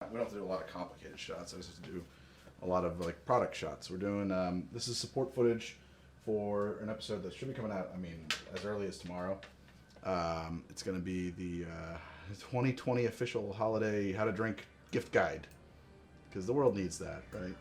We don't have to do a lot of complicated shots. I just have to do a lot of like product shots. We're doing this is support footage for an episode that should be coming out. I mean, as early as tomorrow. It's going to be the 2020 official holiday how to drink gift guide because the world needs that, right?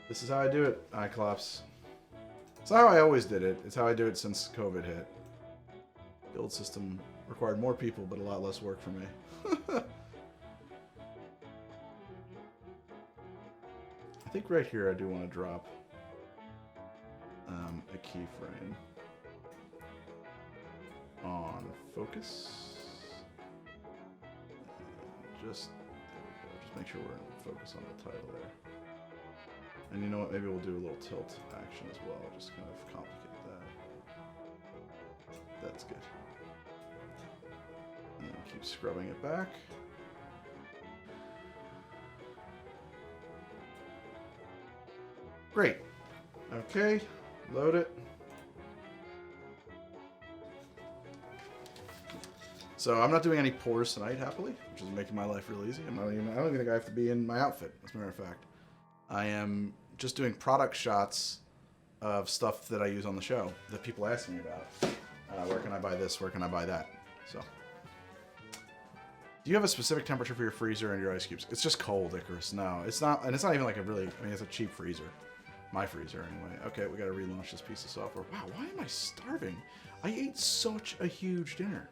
This is how I do it, Cyclops. It's not how I always did it. It's how I do it since COVID hit. The old system required more people, but a lot less work for me. I think right here I do want to drop a keyframe on focus. Just there we go. Just make sure we're in focus on the title there. And you know what? Maybe we'll do a little tilt action as well. Just kind of complicate that. That's good. And then keep scrubbing it back. Great. Okay. Load it. So I'm not doing any pours tonight, happily, which is making my life real easy. I don't even think I have to be in my outfit, as a matter of fact. I am just doing product shots of stuff that I use on the show that people ask me about. Where can I buy this? Where can I buy that? So, do you have a specific temperature for your freezer and your ice cubes? It's just cold, Icarus. No, it's not, and it's not even like a really. I mean, it's a cheap freezer. My freezer, anyway. Okay, we got to relaunch this piece of software. Wow, why am I starving? I ate such a huge dinner.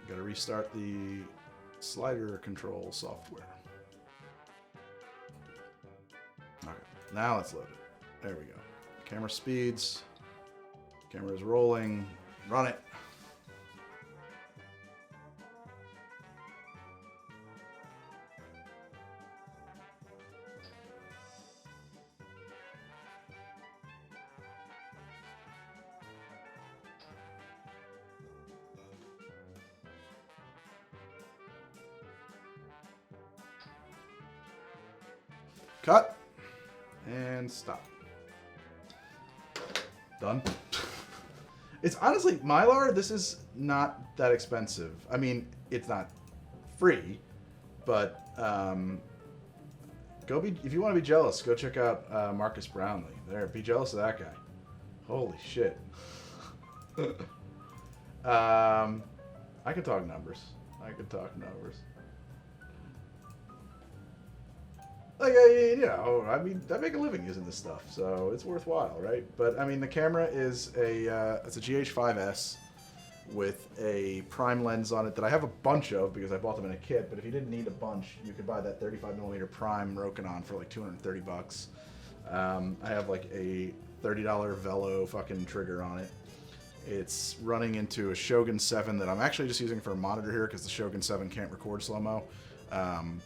Got to restart the slider control software. Okay, now let's load it. There we go. Camera speeds. Camera is rolling. Run it. Cut. And stop. Done. It's honestly, Mylar, this is not that expensive. I mean, it's not free, but if you want to be jealous, go check out Marcus Brownlee. There, be jealous of that guy. Holy shit. I can talk numbers. Like, I mean, I make a living using this stuff, so it's worthwhile, right? But, I mean, the camera is it's a GH5S with a prime lens on it that I have a bunch of because I bought them in a kit, but if you didn't need a bunch, you could buy that 35mm prime Rokinon for like $230. I have like a $30 Velo fucking trigger on it. It's running into a Shogun 7 that I'm actually just using for a monitor here because the Shogun 7 can't record slow-mo.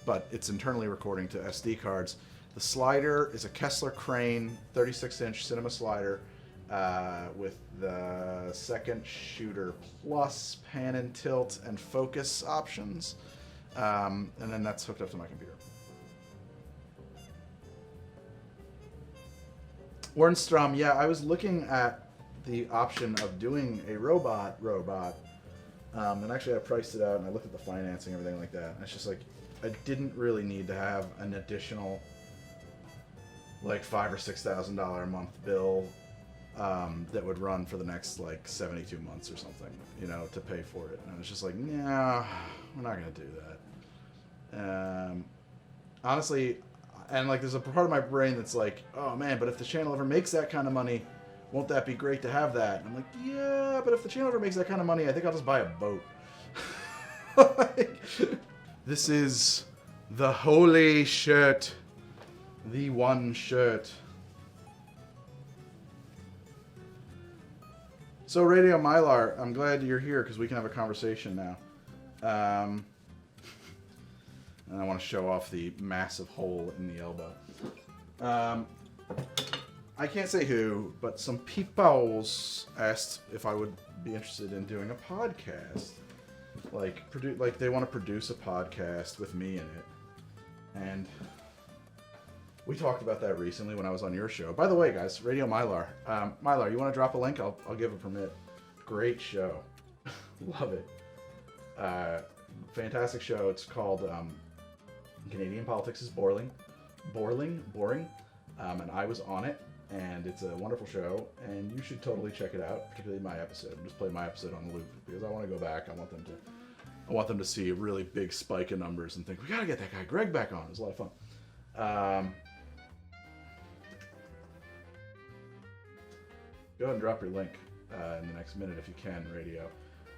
But it's internally recording to SD cards. The slider is a Kessler Crane 36-inch cinema slider with the second shooter plus pan and tilt and focus options. And then that's hooked up to my computer. Wernstrom, yeah, I was looking at the option of doing a robot. And actually I priced it out and I looked at the financing and everything like that. And it's just like, I didn't really need to have an additional like $5,000 or $6,000 a month bill that would run for the next like 72 months or something, you know, to pay for it. And I was just like, nah, we're not gonna do that. Honestly, and like there's a part of my brain that's like, oh man, but if the channel ever makes that kind of money, won't that be great to have that? And I'm like, yeah, but if the channel ever makes that kind of money, I think I'll just buy a boat. Like, this is the holy shirt. The one shirt. So Radio Mylar, I'm glad you're here because we can have a conversation now. And I want to show off the massive hole in the elbow. I can't say who, but some people asked if I would be interested in doing a podcast. Like they want to produce a podcast with me in it. And we talked about that recently when I was on your show. By the way, guys, Radio Mylar. Mylar, you want to drop a link? I'll give a permit. Great show. Love it. Fantastic show. It's called Canadian Politics is Boring. And I was on it. And it's a wonderful show, and you should totally check it out, particularly my episode. Just play my episode on the loop because I want to go back. I want them to see a really big spike in numbers and think we gotta get that guy Greg back on. It was a lot of fun. Go ahead and drop your link in the next minute if you can, Radio.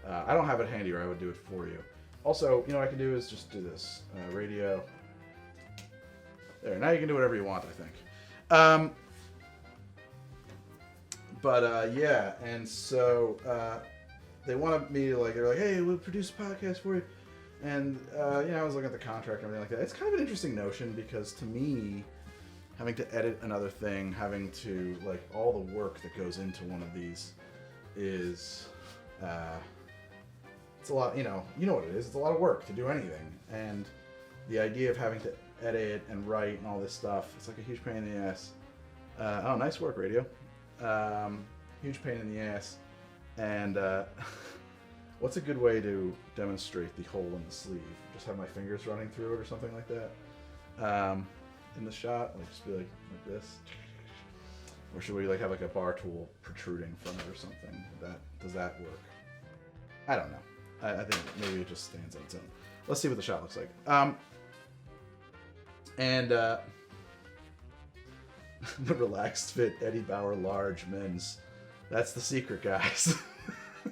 I don't have it handy, or I would do it for you. Also, you know what I can do is just do this. Radio. There. Now you can do whatever you want, I think. Yeah, and so they wanted me to they're like, hey, we'll produce a podcast for you. And, I was looking at the contract and everything like that. It's kind of an interesting notion because to me, having to edit another thing, having to, all the work that goes into one of these is, it's a lot, you know what it is. It's a lot of work to do anything. And the idea of having to edit and write and all this stuff, it's like a huge pain in the ass. Oh, nice work, Radio. Huge pain in the ass. And what's a good way to demonstrate the hole in the sleeve? Just have my fingers running through it or something like that. In the shot, just be like this. Or should we have a bar tool protruding from it or something? Does that work? I don't know. I think maybe it just stands on its own. Let's see what the shot looks like. The relaxed fit Eddie Bauer large men's. That's the secret, guys.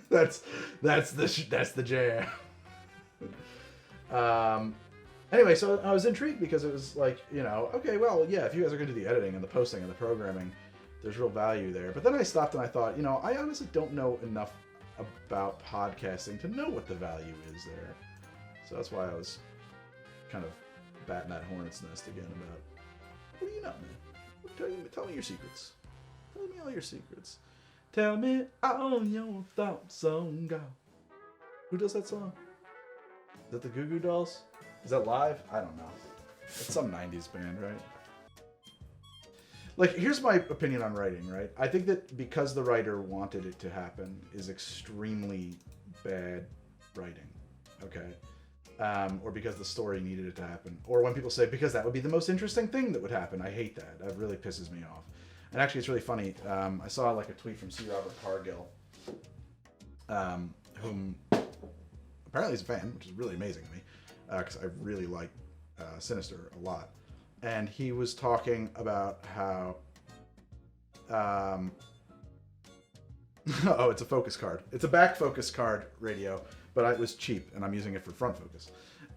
that's the jam. Anyway, so I was intrigued because it was okay, well, yeah, if you guys are going to do the editing and the posting and the programming, there's real value there. But then I stopped and I thought, I honestly don't know enough about podcasting to know what the value is there. So that's why I was kind of batting that hornet's nest again about, what do you know, man? Tell me your secrets. Tell me all your secrets. Tell me all your thoughts on God. Who does that song? Is that the Goo Goo Dolls? Is that live? I don't know. It's some 90s band, right? Here's my opinion on writing, right? I think that because the writer wanted it to happen is extremely bad writing, okay? Or because the story needed it to happen. Or when people say, because that would be the most interesting thing that would happen. I hate that. That really pisses me off. And actually, it's really funny. I saw a tweet from C. Robert Cargill, whom apparently is a fan, which is really amazing to me, because I really like Sinister a lot. And he was talking about how... oh, it's a focus card. It's a back focus card, Radio. But it was cheap, and I'm using it for front focus.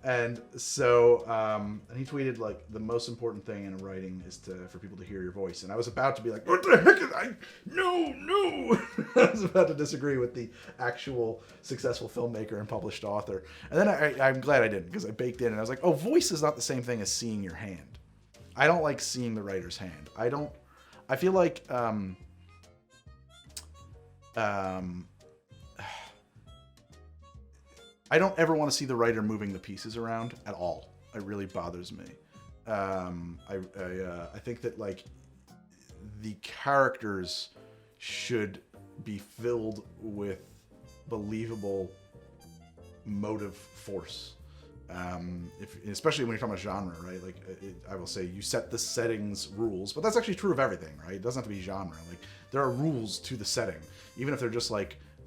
And so, and he tweeted, the most important thing in writing is for people to hear your voice. And I was about to be like, what the heck is no. I was about to disagree with the actual successful filmmaker and published author. And then I'm glad I didn't, because I baked in, and I was like, oh, voice is not the same thing as seeing your hand. I don't like seeing the writer's hand. I feel like, I don't ever want to see the writer moving the pieces around at all. It really bothers me. I think that the characters should be filled with believable motive force. Especially when you're talking about genre, right? I will say you set the settings rules, but that's actually true of everything, right? It doesn't have to be genre. There are rules to the setting, even if they're just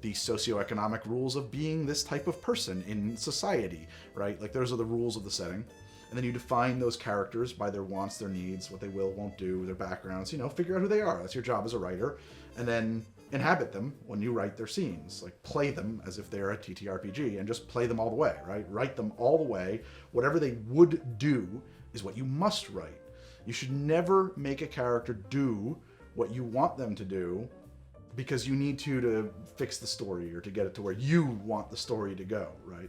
the socioeconomic rules of being this type of person in society, right? Those are the rules of the setting. And then you define those characters by their wants, their needs, what they will, won't do, their backgrounds, figure out who they are. That's your job as a writer. And then inhabit them when you write their scenes. Play them as if they're a TTRPG and just play them all the way, right? Write them all the way. Whatever they would do is what you must write. You should never make a character do what you want them to do because you need to fix the story or to get it to where you want the story to go, right?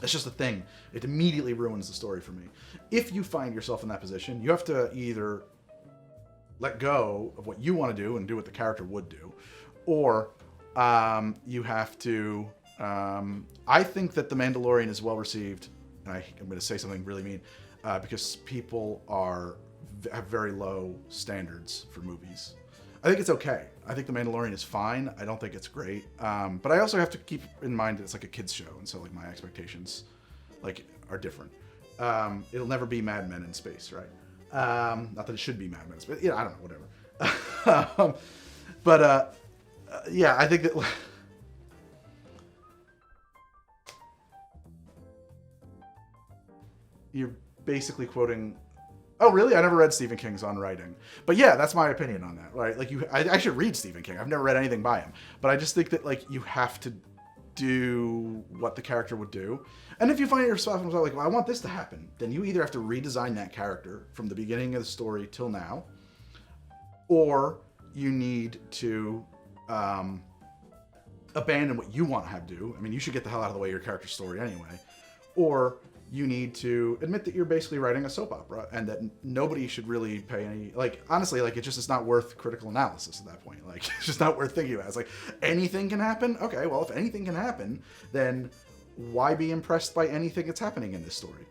It's just a thing. It immediately ruins the story for me. If you find yourself in that position, you have to either let go of what you want to do and do what the character would do, or you have to. I think that The Mandalorian is well received, and I'm going to say something really mean, because people have very low standards for movies. I think it's okay. I think The Mandalorian is fine. I don't think it's great. But I also have to keep in mind that it's like a kids show, and so like my expectations like are different. It'll never be Mad Men in space, right? Not that it should be Mad Men in space. Yeah, I don't know, whatever. But yeah, I think that you're basically quoting. Oh, really? I never read Stephen King's On Writing. But yeah, that's my opinion on that, right? Like, I should read Stephen King. I've never read anything by him. But I just think that, like, you have to do what the character would do. And if you find yourself like, well, I want this to happen, then you either have to redesign that character from the beginning of the story till now, or you need to abandon what you want to have do. I mean, you should get the hell out of the way of your character's story anyway. Or you need to admit that you're basically writing a soap opera and that nobody should really pay any, like, honestly, like, it's not worth critical analysis at that point. Like, it's just not worth thinking about. It's like, anything can happen? Okay, well, if anything can happen, then why be impressed by anything that's happening in this story?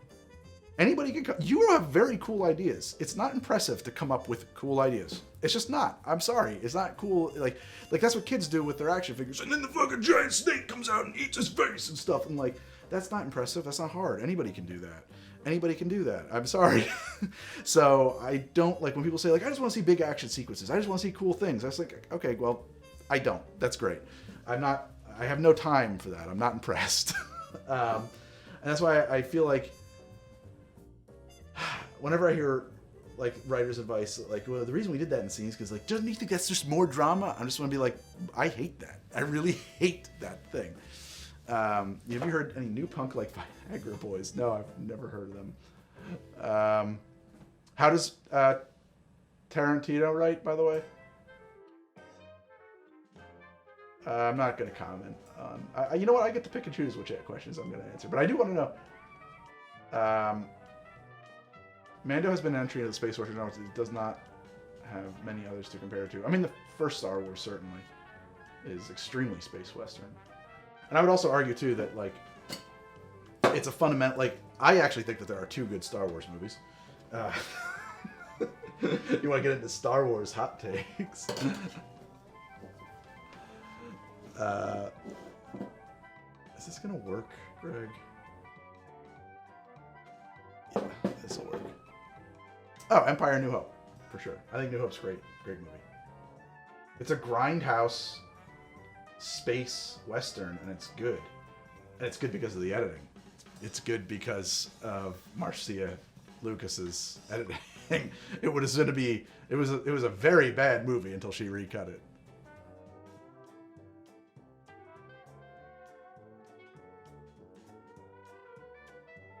Anybody can you have very cool ideas. It's not impressive to come up with cool ideas. It's just not. I'm sorry. It's not cool. Like that's what kids do with their action figures. And then the fucking giant snake comes out and eats his face and stuff. And like, that's not impressive. That's not hard. Anybody can do that. Anybody can do that. I'm sorry. So I don't like when people say like, I just want to see big action sequences. I just want to see cool things. I was like, okay, well, I don't. That's great. I have no time for that. I'm not impressed. And that's why I feel like whenever I hear like writer's advice, like, well, the reason we did that in scenes because like, doesn't you think that's just more drama? I just want to be like, I hate that. I really hate that thing. Have you heard any new punk like Viagra Boys? No, I've never heard of them. How does Tarantino write, by the way? I'm not going to comment on. You know what? I get to pick and choose which questions I'm going to answer, but I do want to know. Mando has been an entry into the Space Force genre. It does not have many others to compare to. I mean, the first Star Wars certainly is extremely space western. And I would also argue, too, that, like, it's a fundamental... Like, I actually think that there are 2 good Star Wars movies. You want to get into Star Wars hot takes? Is this going to work, Greg? Yeah, this will work. Oh, Empire New Hope, for sure. I think New Hope's great movie. It's a grindhouse space western, and it's good. And it's good because of the editing. It's good because of Marcia Lucas's editing. It was a very bad movie until she recut it.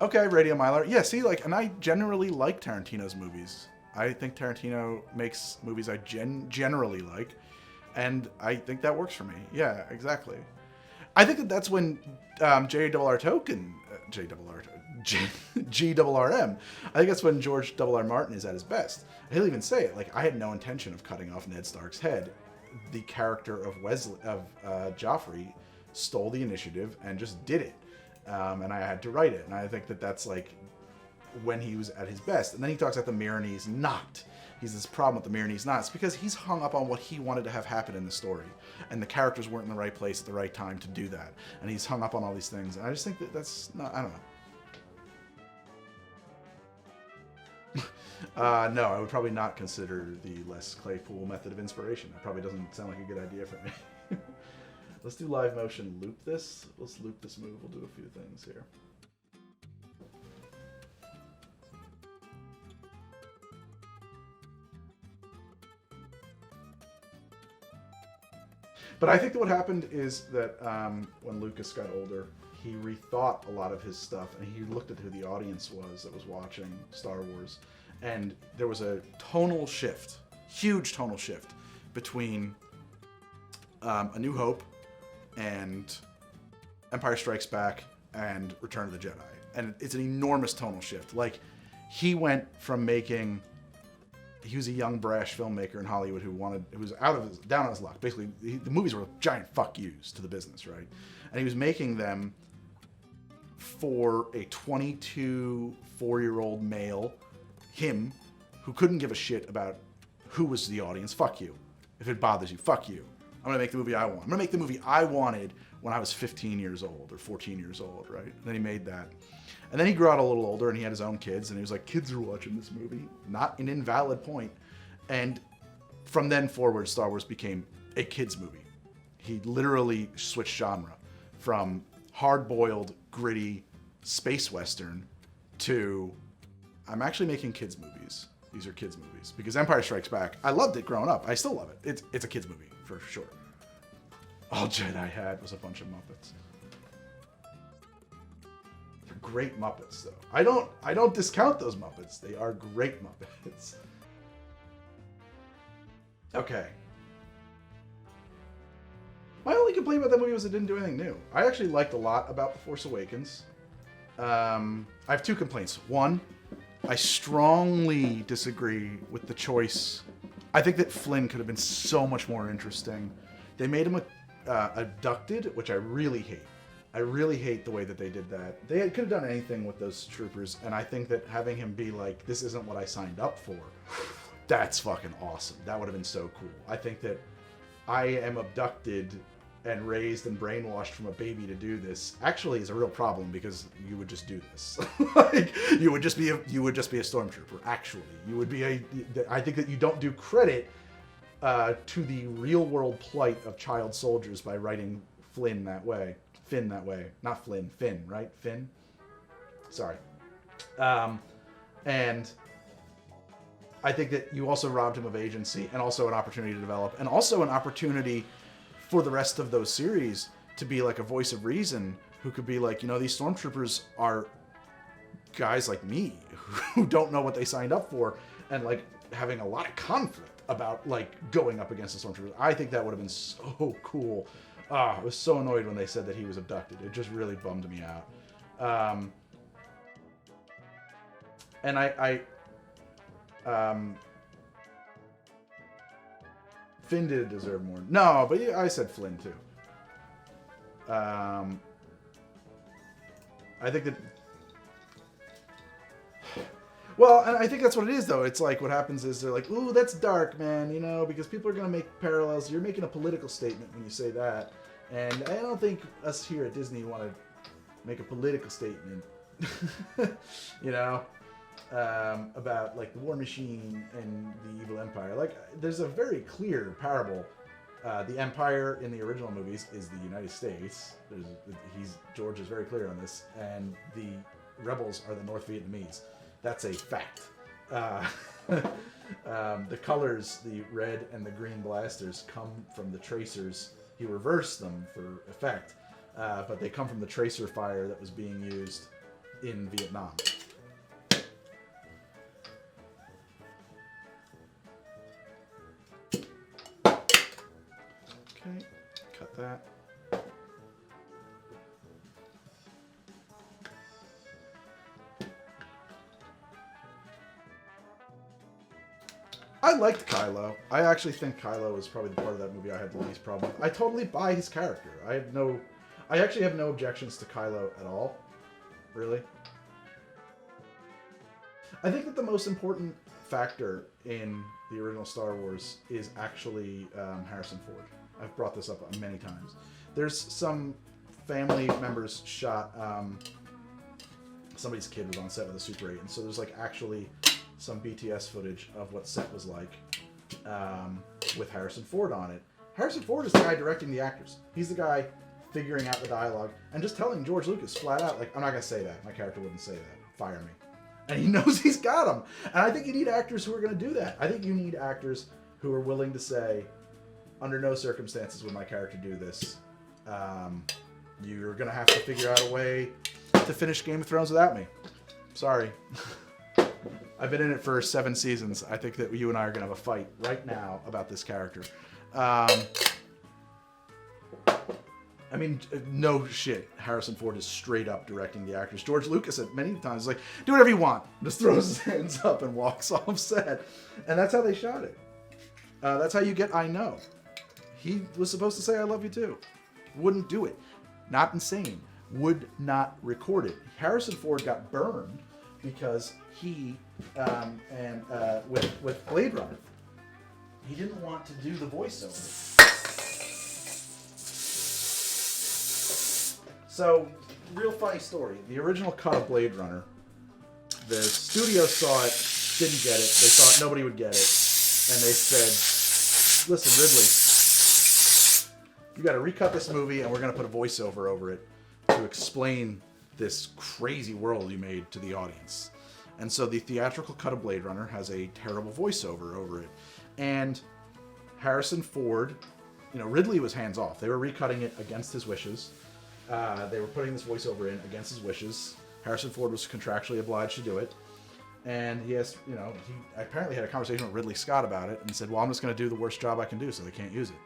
Okay, Radio Mylar. Yeah, see, like, and I generally like Tarantino's movies. I think Tarantino makes movies I generally like, and I think that works for me. Yeah, exactly. I think that's when G-R-R-M. I think that's when George R.R. Martin is at his best. He'll even say it. Like, I had no intention of cutting off Ned Stark's head. The character of Joffrey stole the initiative and just did it. And I had to write it. And I think that that's like when he was at his best. And then he talks about the Myronese knot. He's this problem with the Myronese knot. It's because he's hung up on what he wanted to have happen in the story. And the characters weren't in the right place at the right time to do that. And he's hung up on all these things. And I just think that that's not, I don't know. No, I would probably not consider the Les Claypool method of inspiration. That probably doesn't sound like a good idea for me. Let's do live motion loop this. Let's loop this move. We'll do a few things here. But I think that what happened is that when Lucas got older, he rethought a lot of his stuff, and he looked at who the audience was that was watching Star Wars. And there was a tonal shift, huge tonal shift, between A New Hope and Empire Strikes Back and Return of the Jedi. And it's an enormous tonal shift. Like, he went from making... He was a young, brash filmmaker in Hollywood who was down on his luck. Basically, the movies were giant fuck yous to the business, right? And he was making them for a 22, 4-year-old male, him, who couldn't give a shit about who was the audience. Fuck you. If it bothers you, fuck you. I'm going to make the movie I want. I'm going to make the movie I wanted when I was 15 years old or 14 years old, right? And then he made that. And then he grew out a little older and he had his own kids and he was like, kids are watching this movie. Not an invalid point. And from then forward, Star Wars became a kids movie. He literally switched genre from hard-boiled, gritty space western to I'm actually making kids movies. These are kids movies. Because Empire Strikes Back, I loved it growing up. I still love it. It's a kids movie, for sure. All Jedi had was a bunch of Muppets. They're great Muppets, though. I don't discount those Muppets. They are great Muppets. Okay. My only complaint about that movie was it didn't do anything new. I actually liked a lot about The Force Awakens. I have 2 complaints. One, I strongly disagree with the choice. I think that Flynn could have been so much more interesting. They made him abducted, which I really hate. I really hate the way that they did that. They could have done anything with those troopers, and I think that having him be like, this isn't what I signed up for, that's fucking awesome. That would have been so cool. I think that I am abducted and raised and brainwashed from a baby to do this actually is a real problem because you would just do this. Like, you would just be a stormtrooper. Actually, you would be I think that you don't do credit to the real world plight of child soldiers by writing Finn that way, not Flynn, Finn, right? Finn. Sorry. And I think that you also robbed him of agency and also an opportunity to develop and also an opportunity for the rest of those series to be like a voice of reason who could be like, these stormtroopers are guys like me who don't know what they signed up for and like having a lot of conflict about like going up against the stormtroopers. I think that would have been so cool. I was so annoyed when they said that he was abducted. It just really bummed me out. And Finn did deserve more. No, but I said Flynn too. I think that... Well, and I think that's what it is, though. It's like what happens is they're like, ooh, that's dark, man, because people are going to make parallels. You're making a political statement when you say that. And I don't think us here at Disney want to make a political statement, about like the War Machine and the Evil Empire. Like, there's a very clear parable. The Empire in the original movies is the United States. George is very clear on this, and the rebels are the North Vietnamese. That's a fact. The colors, the red and the green blasters, come from the tracers. He reversed them for effect, but they come from the tracer fire that was being used in Vietnam. Okay, cut that. I liked Kylo. I actually think Kylo was probably the part of that movie I had the least problem with. I totally buy his character. I actually have no objections to Kylo at all. Really. I think that the most important factor in the original Star Wars is actually Harrison Ford. I've brought this up many times. There's some family members shot... somebody's kid was on set with a Super 8, and so there's like actually some BTS footage of what set was like with Harrison Ford on it. Harrison Ford is the guy directing the actors. He's the guy figuring out the dialogue and just telling George Lucas flat out, like, I'm not going to say that. My character wouldn't say that. Fire me. And he knows he's got him. And I think you need actors who are going to do that. I think you need actors who are willing to say, under no circumstances would my character do this. You're going to have to figure out a way to finish Game of Thrones without me. Sorry. I've been in it for 7 seasons. I think that you and I are going to have a fight right now about this character. I mean, no shit. Harrison Ford is straight up directing the actors. George Lucas said many times, like, do whatever you want. Just throws his hands up and walks off set. And that's how they shot it. That's how you get I Know. He was supposed to say I love you too. Wouldn't do it. Not insane. Would not record it. Harrison Ford got burned because he, with Blade Runner, he didn't want to do the voiceover. So, real funny story. The original cut of Blade Runner, the studio saw it, didn't get it. They thought nobody would get it. And they said, listen, Ridley, you got to recut this movie and we're going to put a voiceover over it to explain this crazy world you made to the audience. And so the theatrical cut of Blade Runner has a terrible voiceover over it. And Harrison Ford, Ridley was hands off. They were recutting it against his wishes. They were putting this voiceover in against his wishes. Harrison Ford was contractually obliged to do it. And he he apparently had a conversation with Ridley Scott about it and said, well, I'm just going to do the worst job I can do so they can't use it.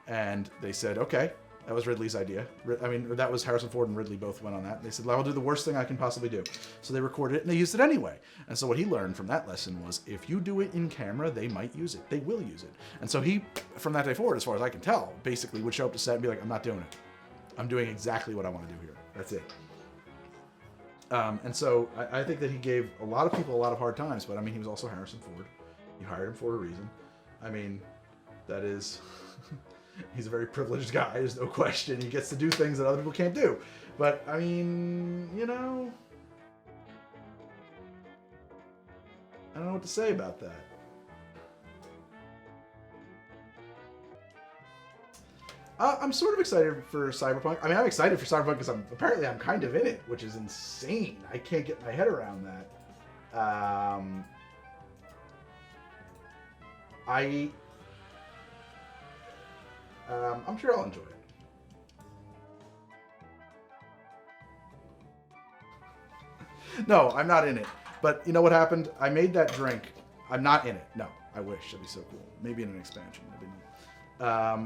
And they said, okay, that was Ridley's idea. That was Harrison Ford and Ridley both went on that. And they said, well, I'll do the worst thing I can possibly do. So they recorded it and they used it anyway. And so what he learned from that lesson was if you do it in camera, they might use it. They will use it. And so he, from that day forward, as far as I can tell, basically would show up to set and be like, I'm not doing it. I'm doing exactly what I want to do here. That's it. And so I think that he gave a lot of people a lot of hard times, but I mean, he was also Harrison Ford. You hired him for a reason. I mean, that is, he's a very privileged guy. There's no question. He gets to do things that other people can't do. But I mean, I don't know what to say about that. I'm sort of excited for Cyberpunk. I mean, I'm excited for Cyberpunk because I'm kind of in it, which is insane. I can't get my head around that. I'm sure I'll enjoy it. No, I'm not in it. But you know what happened? I made that drink. I'm not in it. No, I wish. It'd be so cool. Maybe in an expansion. It'd be neat.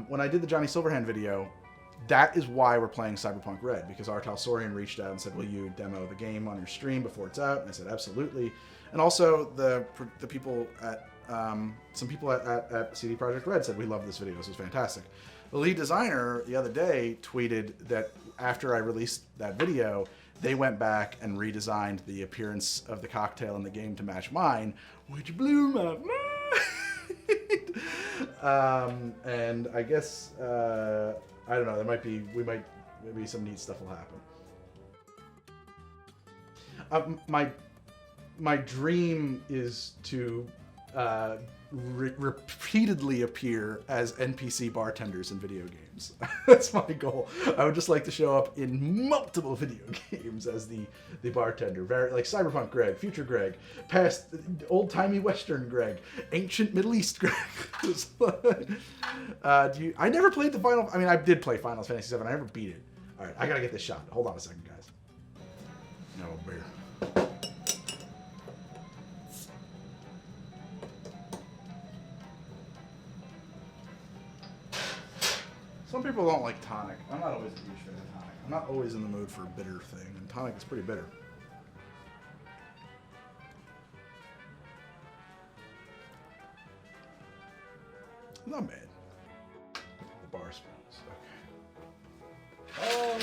When I did the Johnny Silverhand video, that is why we're playing Cyberpunk Red, because Artal Sorian reached out and said, will you demo the game on your stream before it's out? And I said, absolutely. And also the people at, some people at CD Projekt Red said, we love this video, this is fantastic. The lead designer the other day tweeted that after I released that video, they went back and redesigned the appearance of the cocktail in the game to match mine, which blew my mind. And I guess, I don't know, maybe some neat stuff will happen. My dream is to repeatedly appear as NPC bartenders in video games. That's my goal. I would just like to show up in multiple video games as the bartender. Very like Cyberpunk Greg, Future Greg, past old-timey Western Greg, ancient Middle East Greg. I never played the final. I mean, I did play Final Fantasy VII. I never beat it. All right, I gotta get this shot. Hold on a second, guys. No beer. Some people don't like tonic. I'm not always a huge fan of tonic. I'm not always in the mood for a bitter thing, and tonic is pretty bitter. Not bad. The bar spoons. Okay. All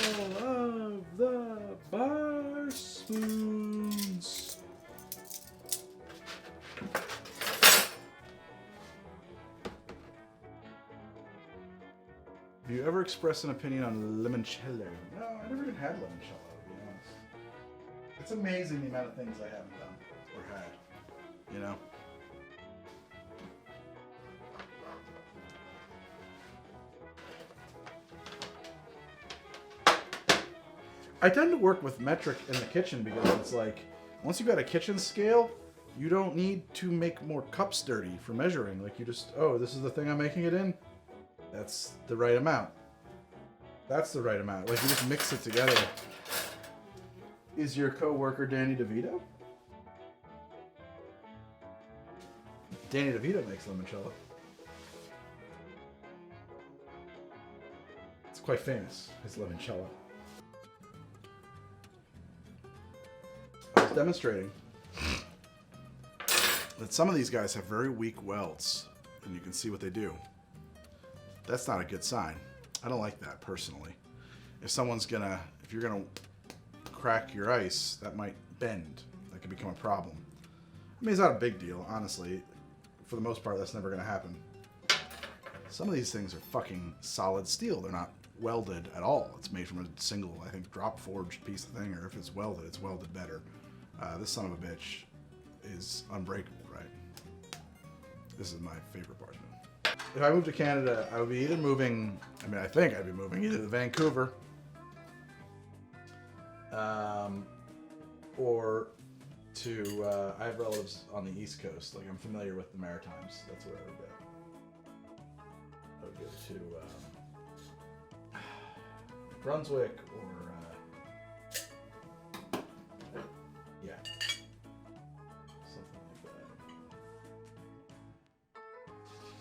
of the bar spoons. Have you ever expressed an opinion on limoncello? No, I never even had limoncello, to be honest. It's amazing the amount of things I haven't done or had, you know? I tend to work with metric in the kitchen because it's like, once you've got a kitchen scale, you don't need to make more cups dirty for measuring. Like you just, oh, this is the thing I'm making it in? That's the right amount. That's the right amount. Like you just mix it together. Is your co-worker Danny DeVito? Danny DeVito makes limoncello. It's quite famous, his limoncello. I was demonstrating that some of these guys have very weak welds, and you can see what they do. That's not a good sign. I don't like that personally. If you're gonna crack your ice, that might bend. That could become a problem. I mean, it's not a big deal, honestly. For the most part, that's never gonna happen. Some of these things are fucking solid steel. They're not welded at all. It's made from a single, I think, drop forged piece of thing, or if it's welded better. This son of a bitch is unbreakable, right? This is my favorite part. If I moved to Canada, I would be either moving, I think I'd be moving either to Vancouver or to, I have relatives on the East Coast. Like, I'm familiar with the Maritimes. That's where I would go. I would go to Brunswick or, yeah, something like that.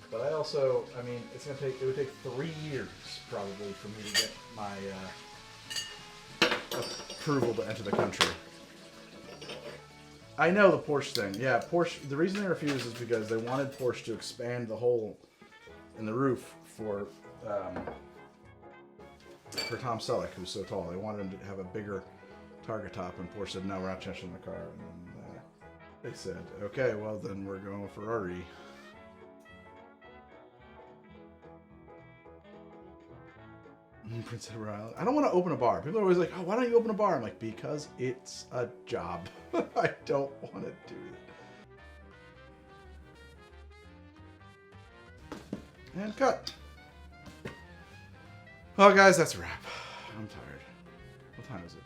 But I also, it would take 3 years probably for me to get my approval to enter the country. I know the Porsche thing. Yeah, Porsche. The reason they refused is because they wanted Porsche to expand the hole in the roof for Tom Selleck, who's so tall. They wanted him to have a bigger target top, and Porsche said, "No, we're not changing the car." And then they said, "Okay, well then we're going Ferrari." Prince Edward Island. I don't want to open a bar. People are always like, "Oh, why don't you open a bar?" I'm like, because it's a job. I don't want to do it. And cut. Well, guys, that's a wrap. I'm tired. What time is it?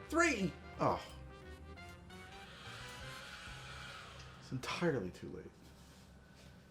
3! Oh. It's entirely too late.